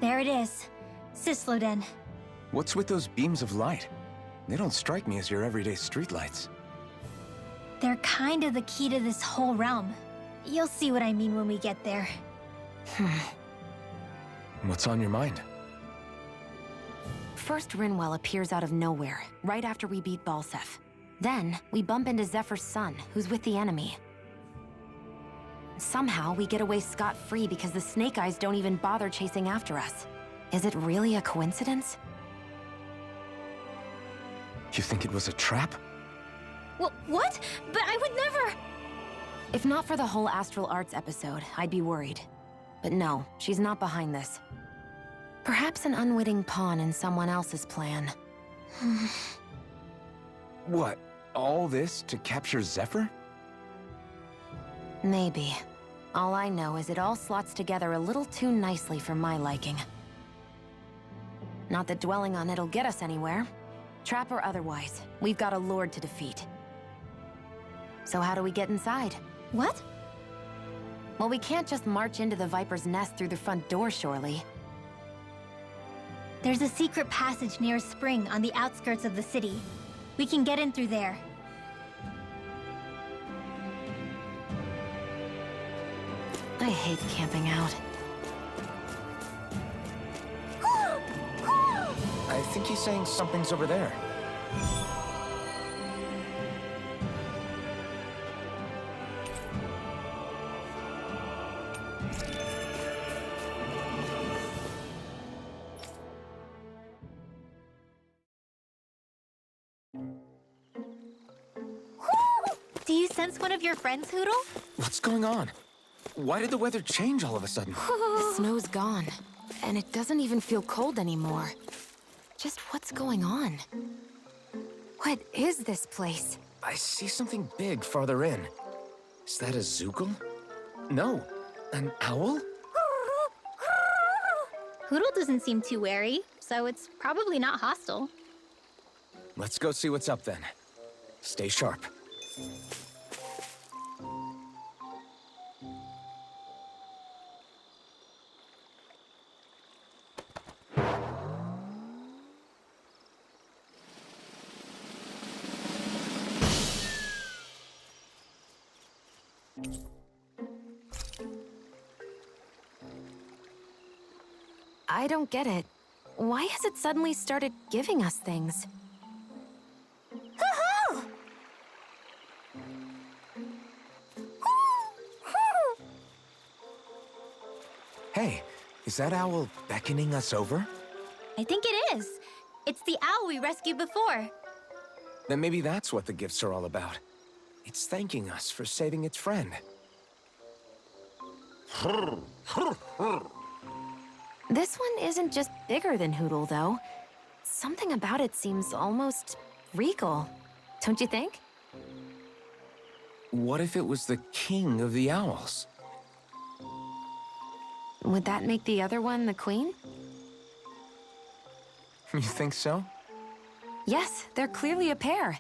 There it is. Cisloden. What's with those beams of light? They don't strike me as your everyday streetlights. They're kind of the key to this whole realm. You'll see what I mean when we get there. What's on your mind? First, Rinwell appears out of nowhere, right after we beat Balseph. Then, we bump into Zephyr's son, who's with the enemy. Somehow, we get away scot-free because the Snake Eyes don't even bother chasing after us. Is it really a coincidence? You think it was a trap? What? But I would never... If not for the whole Astral Arts episode, I'd be worried. But no, she's not behind this. Perhaps an unwitting pawn in someone else's plan. What? All this to capture Zephyr? Maybe. All I know is it all slots together a little too nicely for my liking. Not that dwelling on it'll get us anywhere. Trap or otherwise, we've got a lord to defeat. So how do we get inside? What? Well, we can't just march into the Viper's nest through the front door, surely. There's a secret passage near a spring on the outskirts of the city. We can get in through there. I hate camping out. I think he's saying something's over there. Do you sense one of your friends, Hootle? What's going on? Why did the weather change all of a sudden? The snow's gone, and it doesn't even feel cold anymore. Just what's going on? What is this place? I see something big farther in. Is that a Zoogle? No, an owl? Hootle doesn't seem too wary, so it's probably not hostile. Let's go see what's up then. Stay sharp. I don't get it. Why has it suddenly started giving us things? Hey, is that owl beckoning us over? I think it is. It's the owl we rescued before. Then maybe that's what the gifts are all about. It's thanking us for saving its friend. This one isn't just bigger than Hootle, though. Something about it seems almost regal. Don't you think? What if it was the king of the owls? Would that make the other one the queen? You think so? Yes, they're clearly a pair.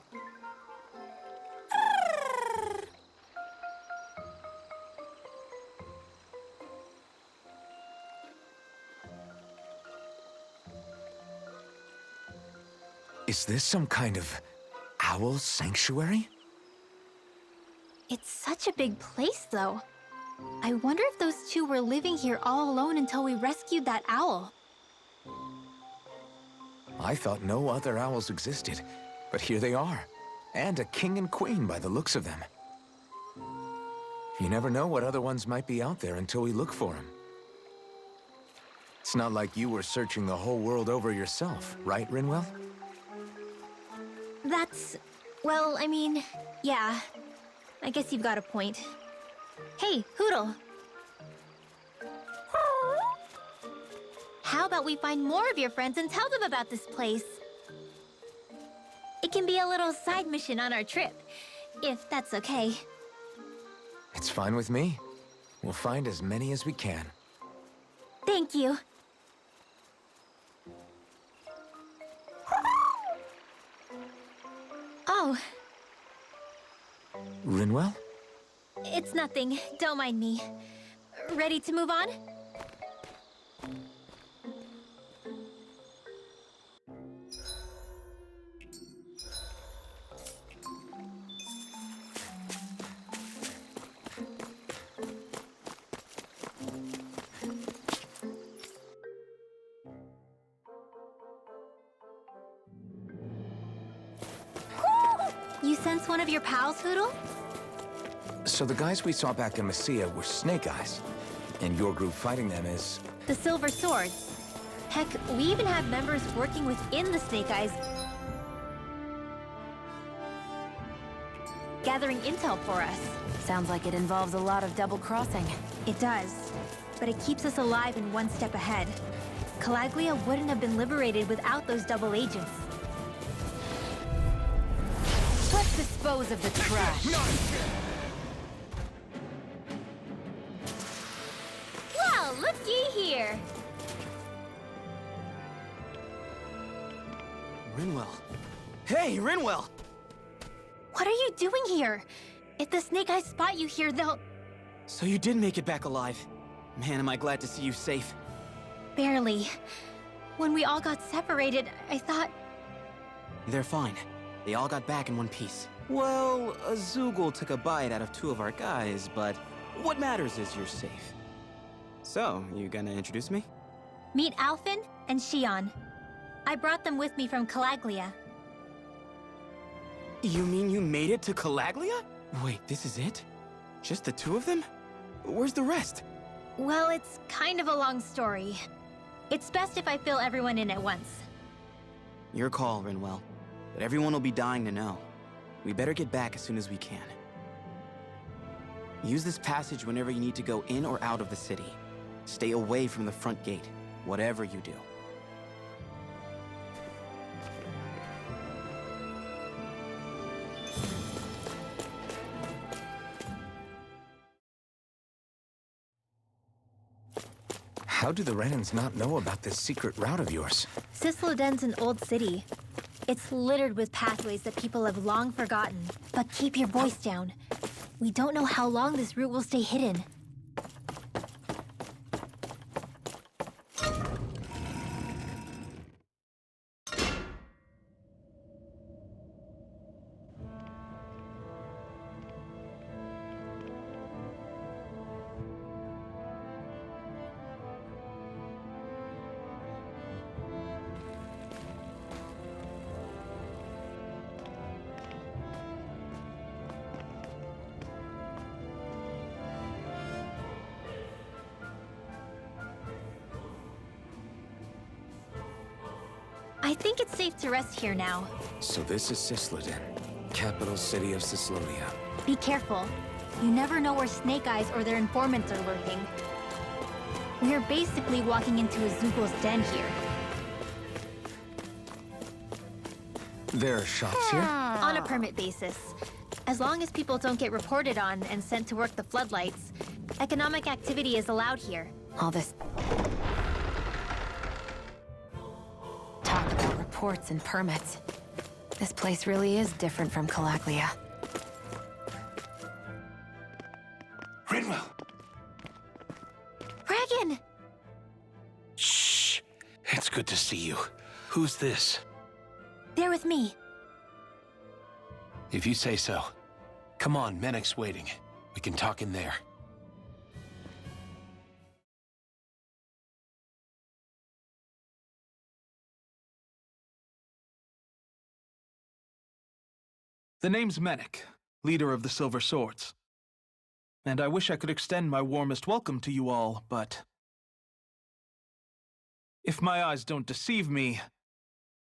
Is this some kind of owl sanctuary? It's such a big place, though. I wonder if those two were living here all alone until we rescued that owl. I thought no other owls existed, but here they are. And a king and queen by the looks of them. You never know what other ones might be out there until we look for them. It's not like you were searching the whole world over yourself, right, Rinwell? That's... well, I mean, yeah. I guess you've got a point. Hey, Hootle. How about we find more of your friends and tell them about this place? It can be a little side mission on our trip, if that's okay. It's fine with me. We'll find as many as we can. Thank you. Oh, Rinwell? it's nothing. Don't mind me. Ready to move on? this one of your pals, Hootle? So the guys we saw back in Messia were Snake Eyes, and your group fighting them is... The Silver Swords. Heck, we even have members working within the Snake Eyes, gathering intel for us. Sounds like it involves a lot of double-crossing. It does, but it keeps us alive and one step ahead. Calaglia wouldn't have been liberated without those double agents. Let's dispose of the trash. Well, looky here! Rinwell. Hey, Rinwell! What are you doing here? If the Snake Eyes spot you here, they'll... So you did make it back alive. Man, am I glad to see you safe. Barely. When we all got separated, I thought... They're fine. They all got back in one piece. Well, Azugul took a bite out of 2 of our guys, but what matters is you're safe. So, you gonna introduce me? Meet Alphen and Xion. I brought them with me from Calaglia. You mean you made it to Calaglia? Wait, this is it? Just the 2 of them? Where's the rest? Well, it's kind of a long story. It's best if I fill everyone in at once. Your call, Rinwell. But everyone will be dying to know. We better get back as soon as we can. Use this passage whenever you need to go in or out of the city. Stay away from the front gate, whatever you do. How do the Renans not know about this secret route of yours? Cisloden's an old city. It's littered with pathways that people have long forgotten. But keep your voice down. We don't know how long this route will stay hidden. I think it's safe to rest here now. So this is Cisloden, capital city of Cislodia. Be careful. You never know where Snake Eyes or their informants are lurking. We are basically walking into a Zugul's den here. There are shops here? On a permit basis. As long as people don't get reported on and sent to work the floodlights, economic activity is allowed here. All this talk about reports and permits. This place really is different from Calaglia. Rinwell! Regan! Shh! It's good to see you. Who's this? They're with me. If you say so. Come on, Menek's waiting. We can talk in there. The name's Menek, leader of the Silver Swords. And I wish I could extend my warmest welcome to you all, but... if my eyes don't deceive me,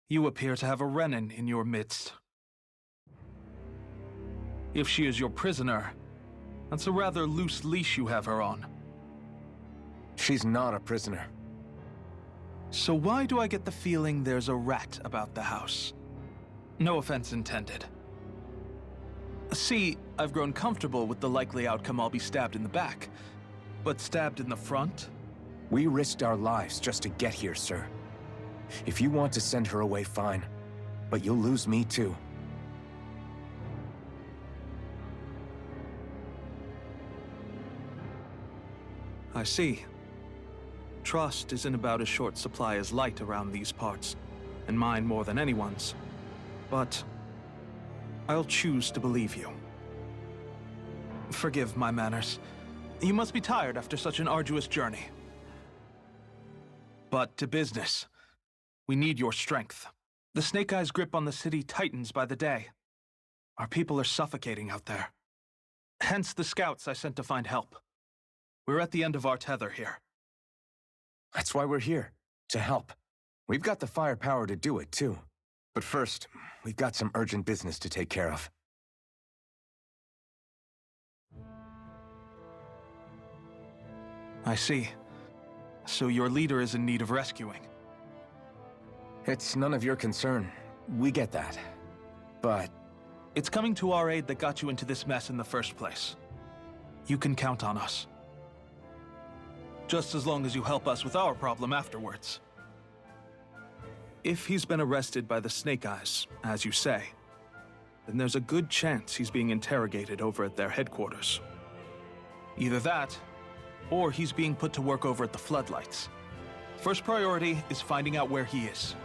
you appear to have a Renan in your midst. If she is your prisoner, that's a rather loose leash you have her on. She's not a prisoner. So why do I get the feeling there's a rat about the house? No offense intended. See, I've grown comfortable with the likely outcome I'll be stabbed in the back. But stabbed in the front? We risked our lives just to get here, sir. If you want to send her away, fine. But you'll lose me too. I see. Trust isn't about as short supply as light around these parts, and mine more than anyone's. But I'll choose to believe you. Forgive my manners. You must be tired after such an arduous journey. But to business. We need your strength. The Snake Eyes' grip on the city tightens by the day. Our people are suffocating out there. Hence the scouts I sent to find help. We're at the end of our tether here. That's why we're here, to help. We've got the firepower to do it, too. But first, we've got some urgent business to take care of. I see. So your leader is in need of rescuing. It's none of your concern. We get that. But It's coming to our aid that got you into this mess in the first place. You can count on us. Just as long as you help us with our problem afterwards. If he's been arrested by the Snake Eyes, as you say, then there's a good chance he's being interrogated over at their headquarters. Either that, or he's being put to work over at the Floodlights. First priority is finding out where he is.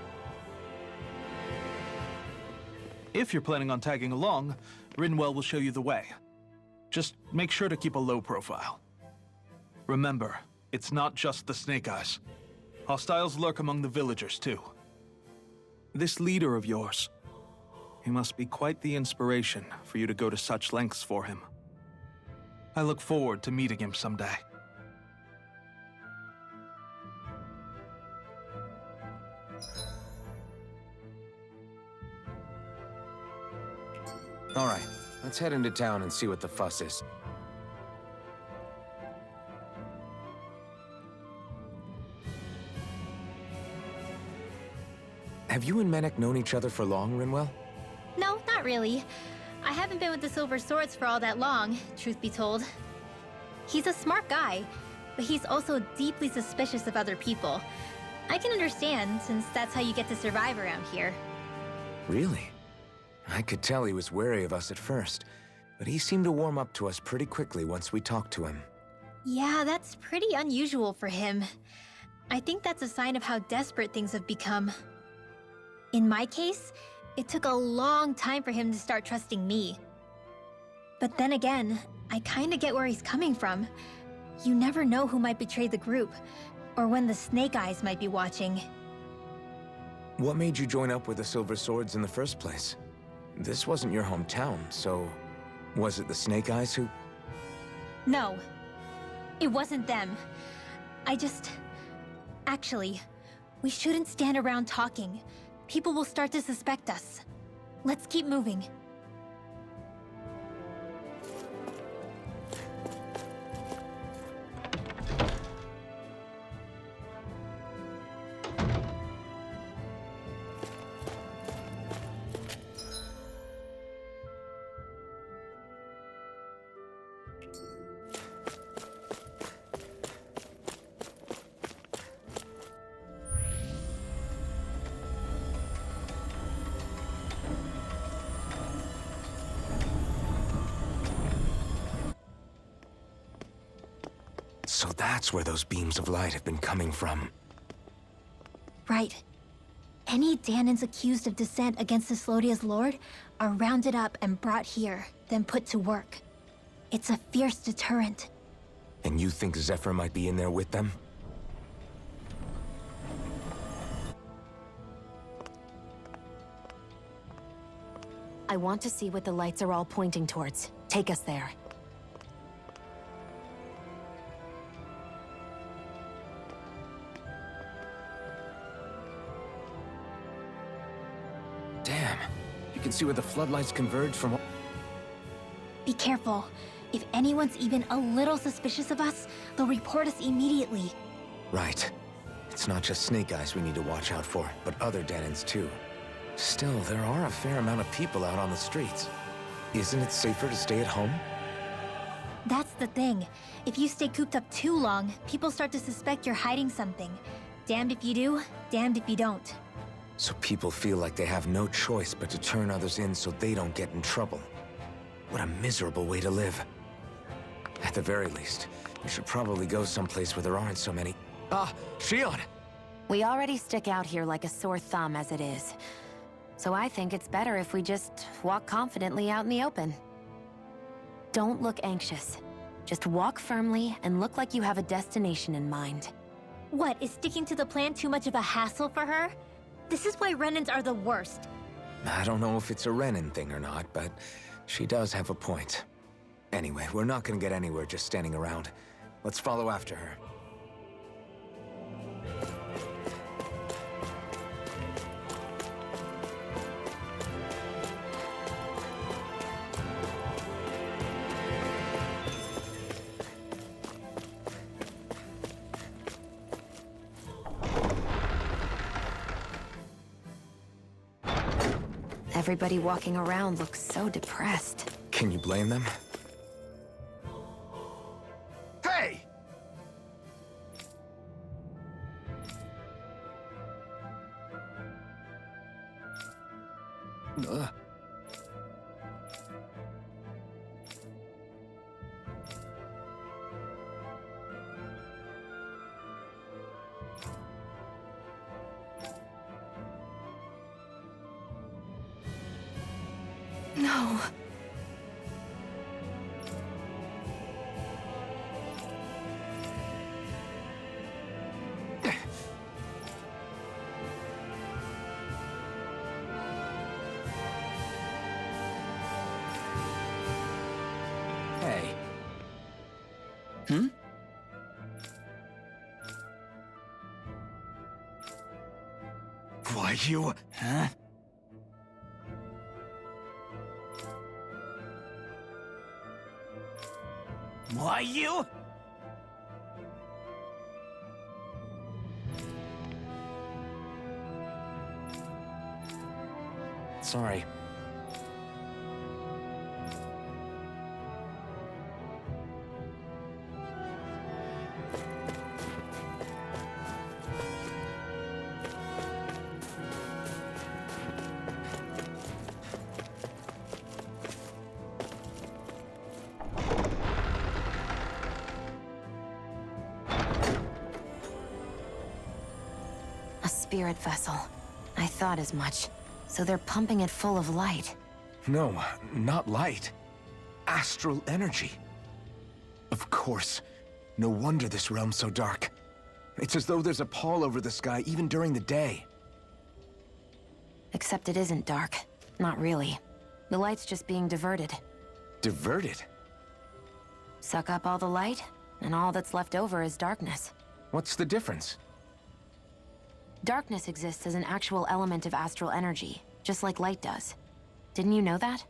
If you're planning on tagging along, Rinwell will show you the way. Just make sure to keep a low profile. Remember, it's not just the Snake Eyes. Hostiles lurk among the villagers, too. This leader of yours, he must be quite the inspiration for you to go to such lengths for him. I look forward to meeting him someday. all right, let's head into town and see what the fuss is. Have you and Menek known each other for long, Rinwell? No, not really. I haven't been with the Silver Swords for all that long, truth be told. He's a smart guy, but he's also deeply suspicious of other people. I can understand, since that's how you get to survive around here. Really? I could tell he was wary of us at first, but he seemed to warm up to us pretty quickly once we talked to him. Yeah, that's pretty unusual for him. I think that's a sign of how desperate things have become. In my case, it took a long time for him to start trusting me. But then again, I kinda get where he's coming from. You never know who might betray the group, or when the Snake Eyes might be watching. What made you join up with the Silver Swords in the first place? This wasn't your hometown, so was it the Snake Eyes who... No, it wasn't them. Actually, we shouldn't stand around talking. People will start to suspect us. Let's keep moving. So that's where those beams of light have been coming from. Right. Any Dahnans accused of dissent against the Slodia's lord are rounded up and brought here, then put to work. It's a fierce deterrent. And you think Zephyr might be in there with them? I want to see what the lights are all pointing towards. Take us there. Damn. You can see where the floodlights converge from... Be careful. If anyone's even a little suspicious of us, they'll report us immediately. Right. It's not just Snake Eyes we need to watch out for, but other Dahnans too. Still, there are a fair amount of people out on the streets. Isn't it safer to stay at home? That's the thing. If you stay cooped up too long, people start to suspect you're hiding something. Damned if you do, damned if you don't. So people feel like they have no choice but to turn others in so they don't get in trouble. What a miserable way to live. At the very least, we should probably go someplace where there aren't so many... Ah, Shion! We already stick out here like a sore thumb as it is. So I think it's better if we just walk confidently out in the open. Don't look anxious. Just walk firmly and look like you have a destination in mind. What, is sticking to the plan too much of a hassle for her? This is why Renans are the worst. I don't know if it's a Renin thing or not, but she does have a point. Anyway, we're not gonna get anywhere just standing around. Let's follow after her. Everybody walking around looks so depressed. Can you blame them? Hey! Ugh. No. Hey. Hmm? Why, you... Huh? Why you? Sorry. A spirit vessel. I thought as much. So they're pumping it full of light. No, not light. Astral energy. Of course. No wonder this realm's so dark. It's as though there's a pall over the sky even during the day. Except it isn't dark. Not really. The light's just being diverted. Diverted? Suck up all the light, and all that's left over is darkness. What's the difference? Darkness exists as an actual element of astral energy, just like light does. Didn't you know that?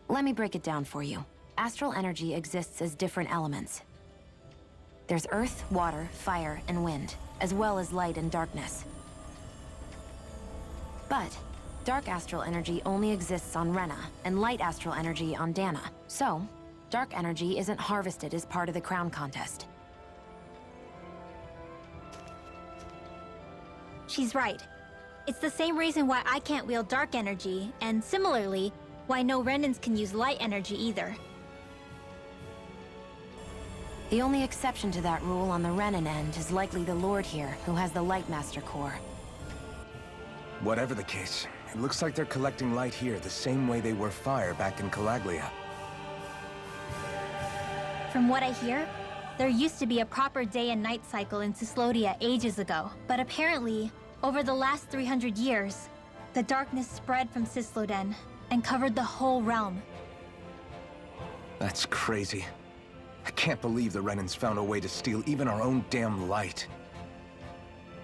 Let me break it down for you. Astral energy exists as different elements. There's earth, water, fire, and wind, as well as light and darkness. But dark astral energy only exists on Rena, and light astral energy on Dana. So, dark energy isn't harvested as part of the crown contest. She's right. It's the same reason why I can't wield dark energy, and similarly, why no Renans can use light energy either. The only exception to that rule on the Renan end is likely the Lord here, who has the Lightmaster core. Whatever the case, it looks like they're collecting light here the same way they were fire back in Calaglia. From what I hear, there used to be a proper day and night cycle in Cyslodia ages ago, but apparently, over the last 300 years, the darkness spread from Cysloden and covered the whole realm. That's crazy. I can't believe the Renans found a way to steal even our own damn light.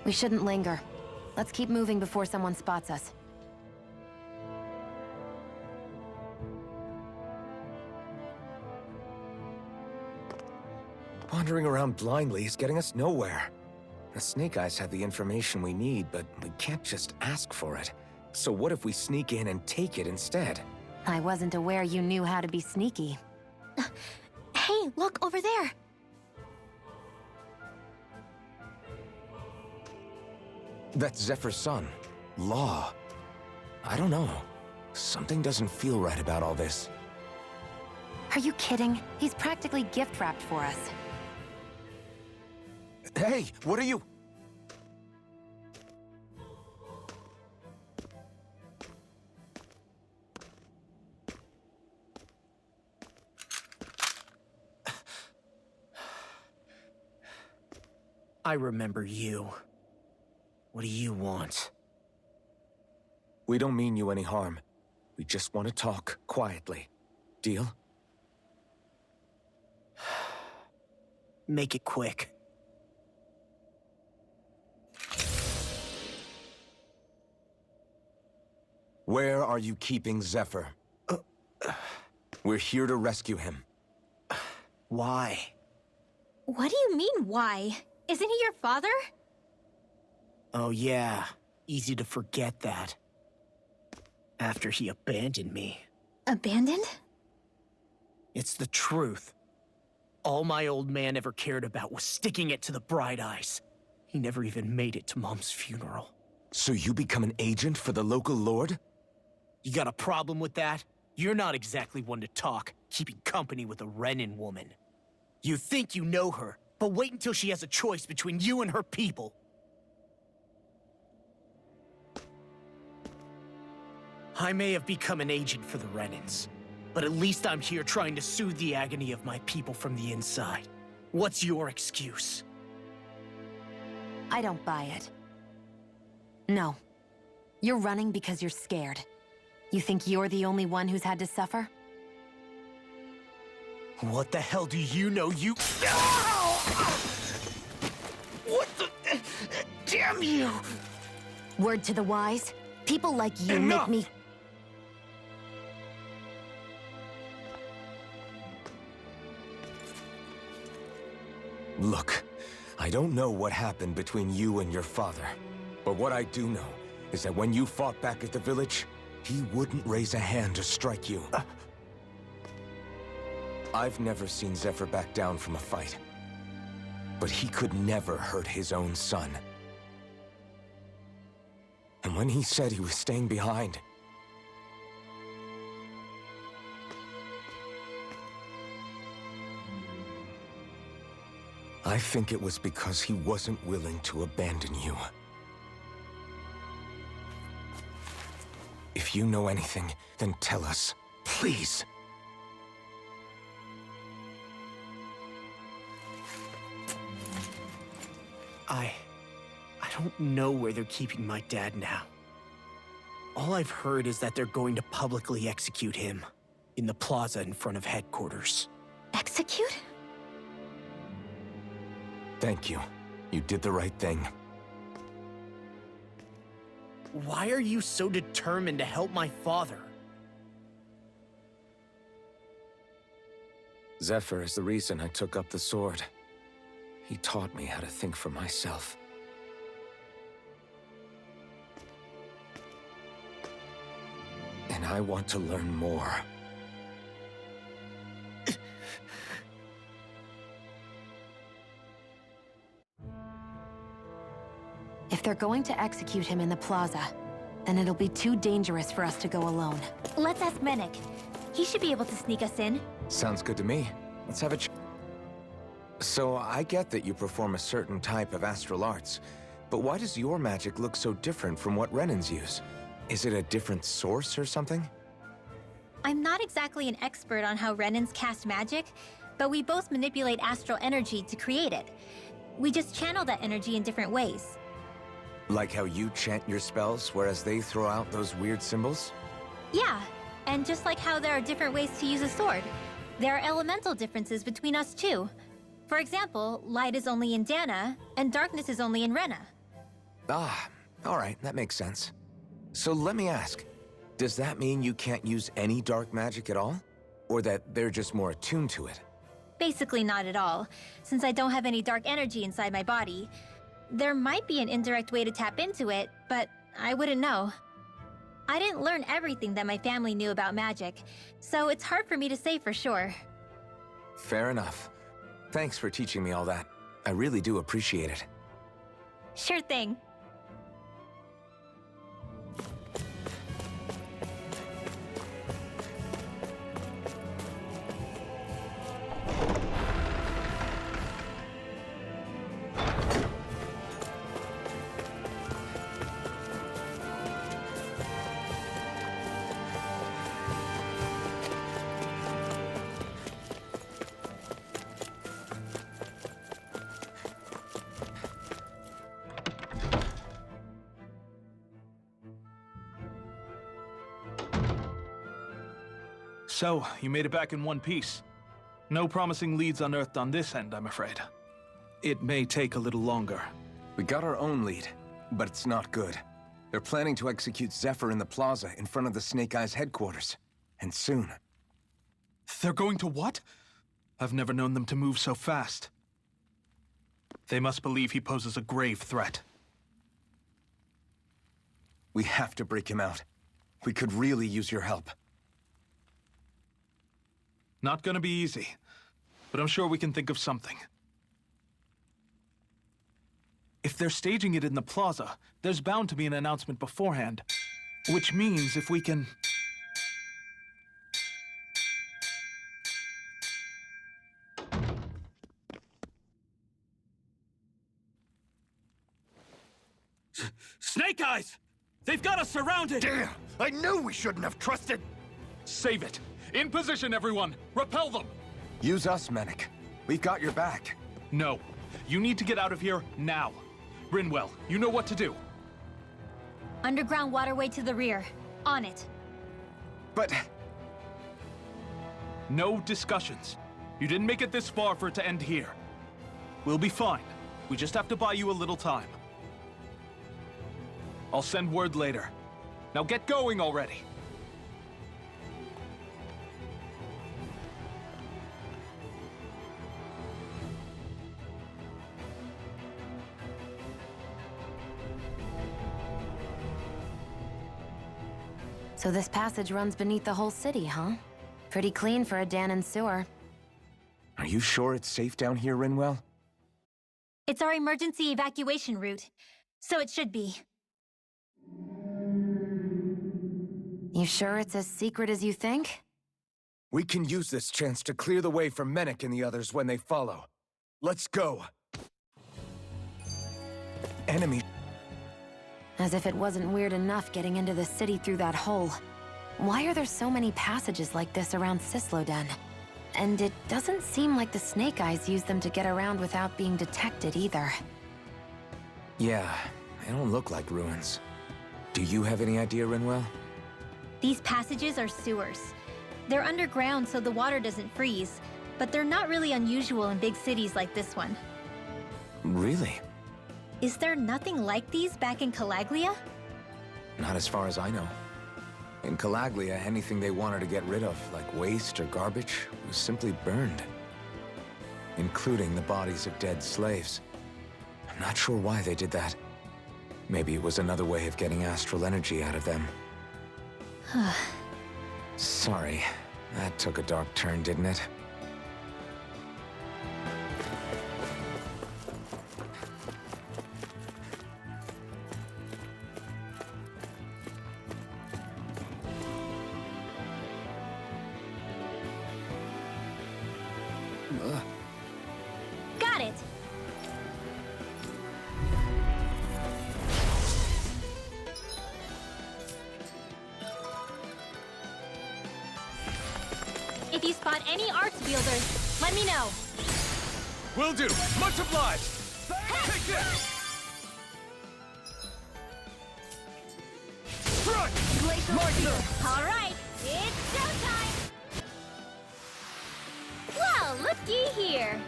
We shouldn't linger. Let's keep moving before someone spots us. Wandering around blindly is getting us nowhere. The Snake Eyes have the information we need, but we can't just ask for it. So what if we sneak in and take it instead? I wasn't aware you knew how to be sneaky. Hey, look over there! That's Zephyr's son, Law. I don't know. Something doesn't feel right about all this. Are you kidding? He's practically gift-wrapped for us. Hey, what are you? I remember you. What do you want? We don't mean you any harm. We just want to talk quietly. Deal? Make it quick. Where are you keeping Zephyr? We're here to rescue him. Why? What do you mean, why? Isn't he your father? Oh yeah, easy to forget that. After he abandoned me. Abandoned? It's the truth. All my old man ever cared about was sticking it to the Bright Eyes. He never even made it to Mom's funeral. So you become an agent for the local lord? You got a problem with that? You're not exactly one to talk, keeping company with a Renan woman. You think you know her, but wait until she has a choice between you and her people. I may have become an agent for the Renans, but at least I'm here trying to soothe the agony of my people from the inside. What's your excuse? I don't buy it. No. You're running because you're scared. You think you're the only one who's had to suffer? What the hell do you know, you— What the— Damn you! Word to the wise, people like you Enough! make me— Look, I don't know what happened between you and your father. But what I do know is that when you fought back at the village, he wouldn't raise a hand to strike you. I've never seen Zephyr back down from a fight. But he could never hurt his own son. And when he said he was staying behind, I think it was because he wasn't willing to abandon you. If you know anything, then tell us, please. I don't know where they're keeping my dad now. All I've heard is that they're going to publicly execute him in the plaza in front of headquarters. Execute? Thank you. You did the right thing. Why are you so determined to help my father? Zephyr is the reason I took up the sword. He taught me how to think for myself. And I want to learn more. If they're going to execute him in the plaza, then it'll be too dangerous for us to go alone. Let's ask Menik. He should be able to sneak us in. Sounds good to me. Let's have a So I get that you perform a certain type of astral arts, but why does your magic look so different from what Renans use? Is it a different source or something? I'm not exactly an expert on how Renans cast magic, but we both manipulate astral energy to create it. We just channel that energy in different ways. Like how you chant your spells, whereas they throw out those weird symbols? Yeah, and just like how there are different ways to use a sword, there are elemental differences between us too. For example, light is only in Dana, and darkness is only in Rena. Ah, alright, that makes sense. So let me ask, does that mean you can't use any dark magic at all? Or that they're just more attuned to it? Basically not at all, since I don't have any dark energy inside my body. There might be an indirect way to tap into it, but I wouldn't know. I didn't learn everything that my family knew about magic, so it's hard for me to say for sure. Fair enough. Thanks for teaching me all that. I really do appreciate it. Sure thing. So, you made it back in one piece. No promising leads unearthed on this end, I'm afraid. It may take a little longer. We got our own lead, but it's not good. They're planning to execute Zephyr in the plaza in front of the Snake Eyes headquarters. And soon. They're going to what? I've never known them to move so fast. They must believe he poses a grave threat. We have to break him out. We could really use your help. Not gonna be easy, but I'm sure we can think of something. If they're staging it in the plaza, there's bound to be an announcement beforehand. Which means if we can... Snake Eyes! They've got us surrounded! Damn! I knew we shouldn't have trusted! Save it! In position, everyone! Repel them! Use us, Mennick. We've got your back. No. You need to get out of here now. Rinwell, you know what to do. Underground waterway to the rear. On it. But... No discussions. You didn't make it this far for it to end here. We'll be fine. We just have to buy you a little time. I'll send word later. Now get going already. So this passage runs beneath the whole city, huh? Pretty clean for a Danon sewer. Are you sure it's safe down here, Rinwell? It's our emergency evacuation route, so it should be. You sure it's as secret as you think? We can use this chance to clear the way for Mennick and the others when they follow. Let's go. Enemy. As if it wasn't weird enough getting into the city through that hole. Why are there so many passages like this around Sisloden? And it doesn't seem like the Snake Eyes use them to get around without being detected either. Yeah, they don't look like ruins. Do you have any idea, Rinwell? These passages are sewers. They're underground so the water doesn't freeze, but they're not really unusual in big cities like this one. Really? Is there nothing like these back in Calaglia? Not as far as I know. In Calaglia, anything they wanted to get rid of, like waste or garbage, was simply burned. Including the bodies of dead slaves. I'm not sure why they did that. Maybe it was another way of getting astral energy out of them. Sorry, that took a dark turn, didn't it? Got it! If you spot any arts wielders, let me know. Will do! Much obliged! Take this! Front! All right, it's showtime! Well, looky here.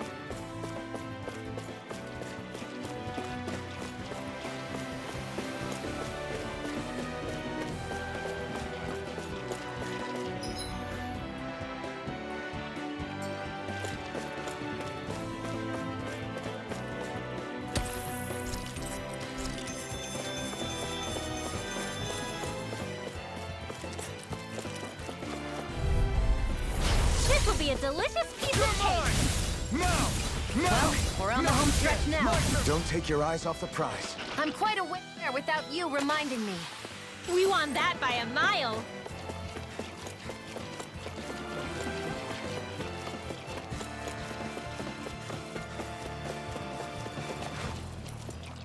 This will be a delicious piece of cake. Now! We're on the home stretch now. Don't take your eyes off the prize. I'm quite aware without you reminding me. We won that by a mile.